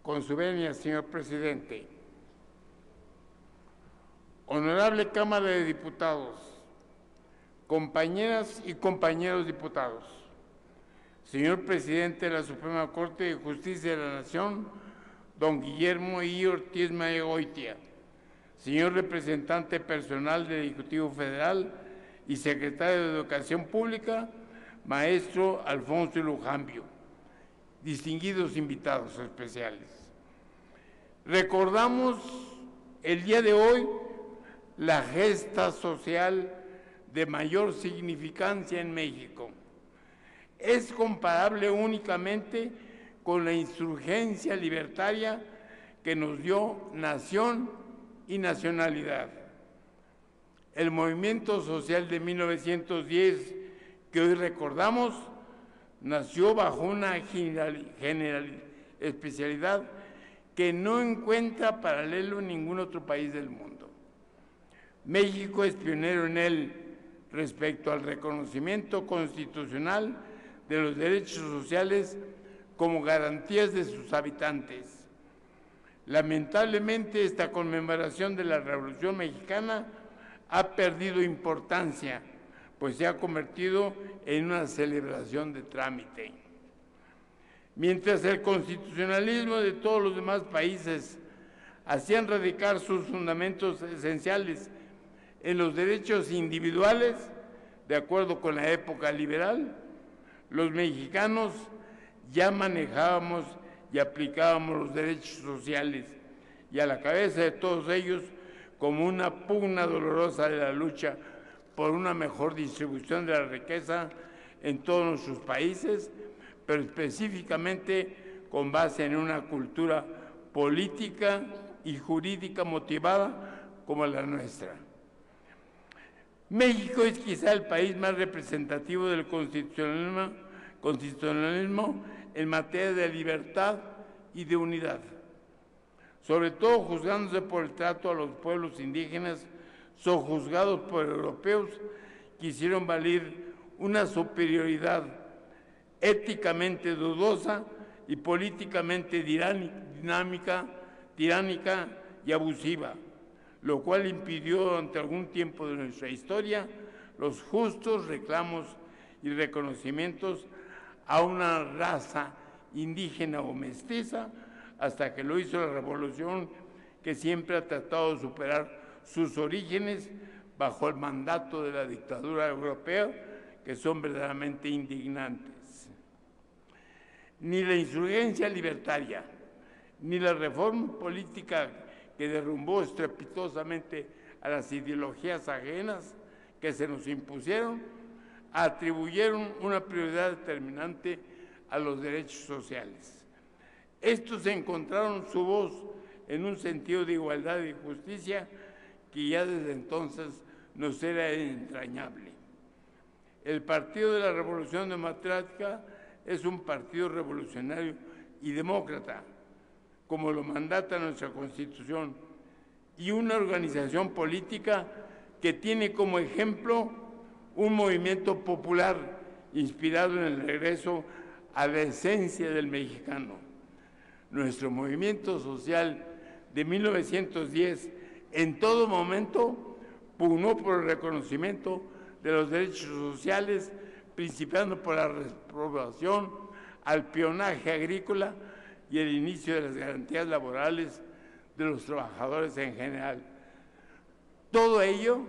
Con su venia, señor presidente. Honorable Cámara de Diputados, compañeras y compañeros diputados, señor presidente de la Suprema Corte de Justicia de la Nación, don Guillermo I. Ortiz Magoitia, señor representante personal del Ejecutivo Federal y secretario de Educación Pública, maestro Alfonso Lujambio, distinguidos invitados especiales. Recordamos el día de hoy la gesta social de mayor significancia en México. Es comparable únicamente con la insurgencia libertaria que nos dio nación y nacionalidad. El movimiento social de 1910 que hoy recordamos nació bajo una especialidad que no encuentra paralelo en ningún otro país del mundo. México es pionero en él respecto al reconocimiento constitucional de los derechos sociales como garantías de sus habitantes. Lamentablemente, esta conmemoración de la Revolución Mexicana ha perdido importancia, pues se ha convertido en una celebración de trámite. Mientras el constitucionalismo de todos los demás países hacían radicar sus fundamentos esenciales en los derechos individuales, de acuerdo con la época liberal, los mexicanos ya manejábamos y aplicábamos los derechos sociales, y a la cabeza de todos ellos, como una pugna dolorosa de la lucha por una mejor distribución de la riqueza en todos nuestros países, pero específicamente con base en una cultura política y jurídica motivada como la nuestra. México es quizá el país más representativo del constitucionalismo en materia de libertad y de unidad, sobre todo juzgándose por el trato a los pueblos indígenas, sojuzgados por europeos que hicieron valer una superioridad éticamente dudosa y políticamente tiránica y abusiva, lo cual impidió durante algún tiempo de nuestra historia los justos reclamos y reconocimientos a una raza indígena o mestiza, hasta que lo hizo la revolución, que siempre ha tratado de superar sus orígenes bajo el mandato de la dictadura europea, que son verdaderamente indignantes. Ni la insurgencia libertaria, ni la reforma política que derrumbó estrepitosamente a las ideologías ajenas que se nos impusieron, atribuyeron una prioridad determinante a los derechos sociales. Estos encontraron su voz en un sentido de igualdad y justicia que ya desde entonces nos era entrañable. El Partido de la Revolución Democrática es un partido revolucionario y demócrata, como lo mandata nuestra Constitución, y una organización política que tiene como ejemplo un movimiento popular inspirado en el regreso a la esencia del mexicano. Nuestro movimiento social de 1910 en todo momento pugnó por el reconocimiento de los derechos sociales, principiando por la reprobación al peonaje agrícola y el inicio de las garantías laborales de los trabajadores en general. Todo ello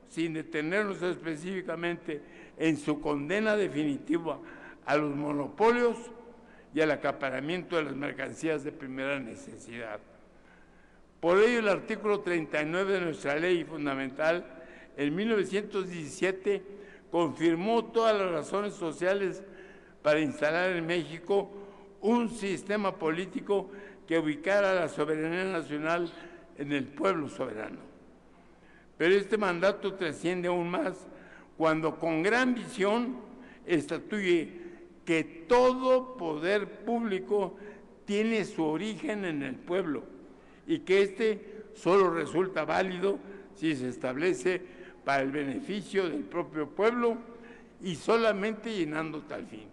sin detenernos específicamente en su condena definitiva a los monopolios y al acaparamiento de las mercancías de primera necesidad. Por ello, el artículo 39 de nuestra ley fundamental, en 1917, confirmó todas las razones sociales para instalar en México un sistema político que ubicara la soberanía nacional en el pueblo soberano. Pero este mandato trasciende aún más cuando con gran visión estatuye que todo poder público tiene su origen en el pueblo y que éste solo resulta válido si se establece para el beneficio del propio pueblo y solamente llenando tal fin.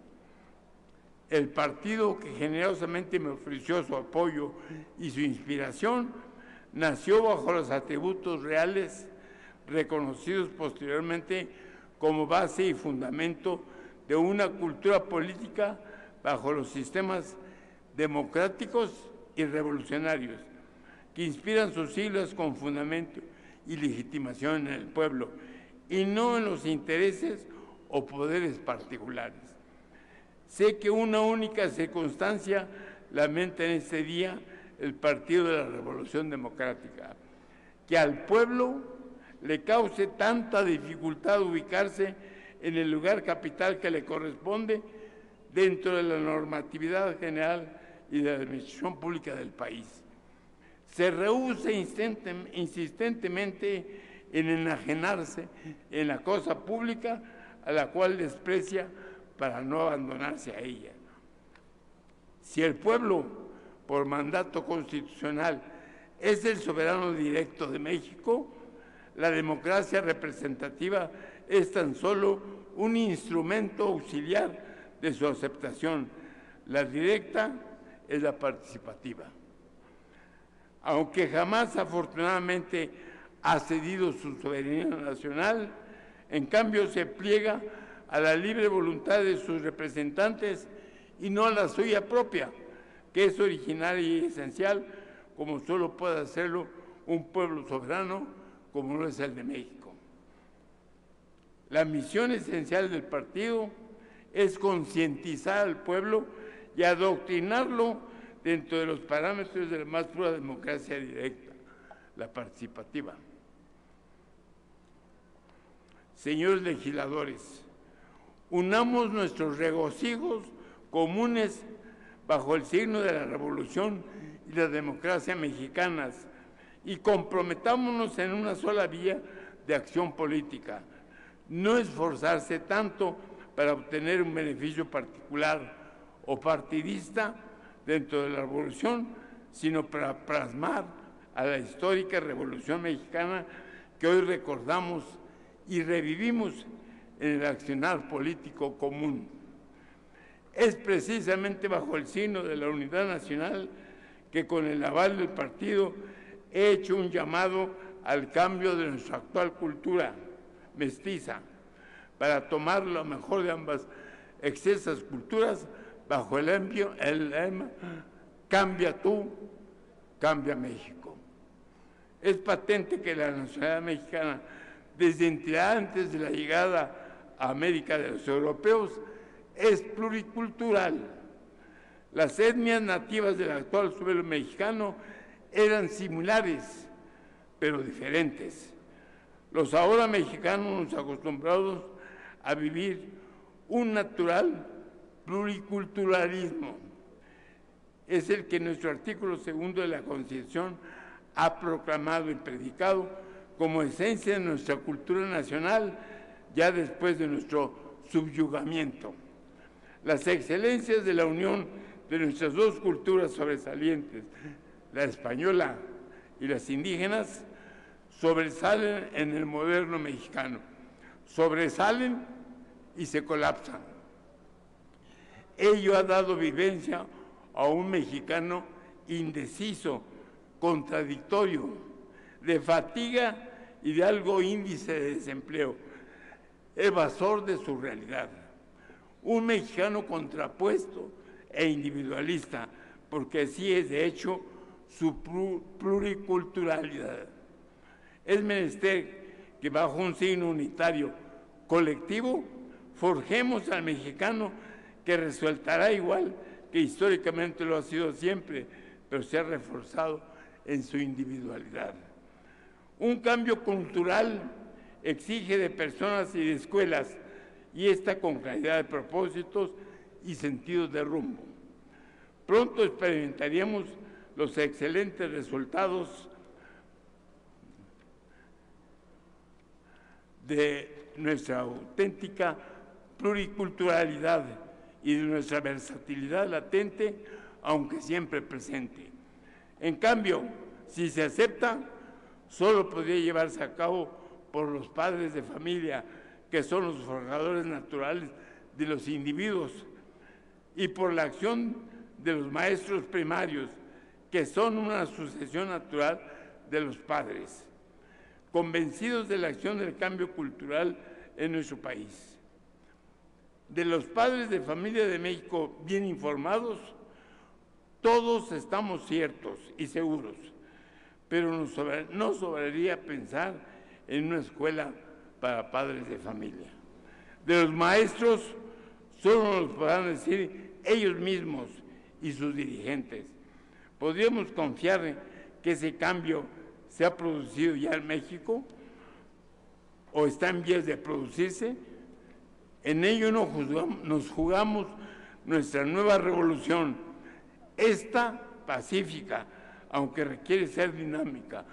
El partido que generosamente me ofreció su apoyo y su inspiración nació bajo los atributos reales reconocidos posteriormente como base y fundamento de una cultura política bajo los sistemas democráticos y revolucionarios, que inspiran sus siglas con fundamento y legitimación en el pueblo, y no en los intereses o poderes particulares. Sé que una única circunstancia lamenta en este día el Partido de la Revolución Democrática, que al pueblo le cause tanta dificultad ubicarse en el lugar capital que le corresponde dentro de la normatividad general y de la administración pública del país. Se rehúsa insistentemente en enajenarse en la cosa pública a la cual desprecia para no abandonarse a ella. Si el pueblo, por mandato constitucional, es el soberano directo de México, la democracia representativa es tan solo un instrumento auxiliar de su aceptación. La directa es la participativa. Aunque jamás afortunadamente ha cedido su soberanía nacional, en cambio se pliega a la libre voluntad de sus representantes y no a la suya propia, que es originaria y esencial, como solo puede hacerlo un pueblo soberano como lo es el de México. La misión esencial del partido es concientizar al pueblo y adoctrinarlo dentro de los parámetros de la más pura democracia directa, la participativa. Señores legisladores, unamos nuestros regocijos comunes bajo el signo de la revolución y la democracia mexicanas y comprometámonos en una sola vía de acción política. No esforzarse tanto para obtener un beneficio particular o partidista dentro de la revolución, sino para plasmar a la histórica Revolución Mexicana que hoy recordamos y revivimos en el accionar político común. Es precisamente bajo el signo de la unidad nacional que con el aval del partido he hecho un llamado al cambio de nuestra actual cultura mestiza para tomar lo mejor de ambas excelsas culturas bajo el lema "Cambia tú, cambia México". Es patente que la nacionalidad mexicana, desde antes de la llegada a América de los europeos, es pluricultural. Las etnias nativas del actual suelo mexicano eran similares, pero diferentes. Los ahora mexicanos acostumbrados a vivir un natural pluriculturalismo es el que nuestro artículo 2 de la Constitución ha proclamado y predicado como esencia de nuestra cultura nacional ya después de nuestro subyugamiento. Las excelencias de la unión de nuestras dos culturas sobresalientes, la española y las indígenas, sobresalen en el moderno mexicano, sobresalen y se colapsan. Ello ha dado vivencia a un mexicano indeciso, contradictorio, de fatiga y de algo índice de desempleo, evasor de su realidad. Un mexicano contrapuesto e individualista, porque así es de hecho su pluriculturalidad. Es menester que bajo un signo unitario colectivo forjemos al mexicano que resultará igual que históricamente lo ha sido siempre, pero se ha reforzado en su individualidad. Un cambio cultural exige de personas y de escuelas, y esta con claridad de propósitos y sentidos de rumbo. Pronto experimentaríamos los excelentes resultados de nuestra auténtica pluriculturalidad y de nuestra versatilidad latente, aunque siempre presente. En cambio, si se acepta, solo podría llevarse a cabo por los padres de familia, que son los forjadores naturales de los individuos, y por la acción de los maestros primarios, que son una sucesión natural de los padres, convencidos de la acción del cambio cultural en nuestro país. De los padres de familia de México bien informados, todos estamos ciertos y seguros, pero no sobraría pensar en una escuela para padres de familia. De los maestros, solo nos podrán decir ellos mismos y sus dirigentes. ¿Podríamos confiar que ese cambio se ha producido ya en México o está en vías de producirse? En ello nos jugamos nuestra nueva revolución, esta pacífica, aunque requiere ser dinámica,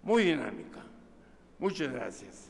muy dinámica. Muchas gracias.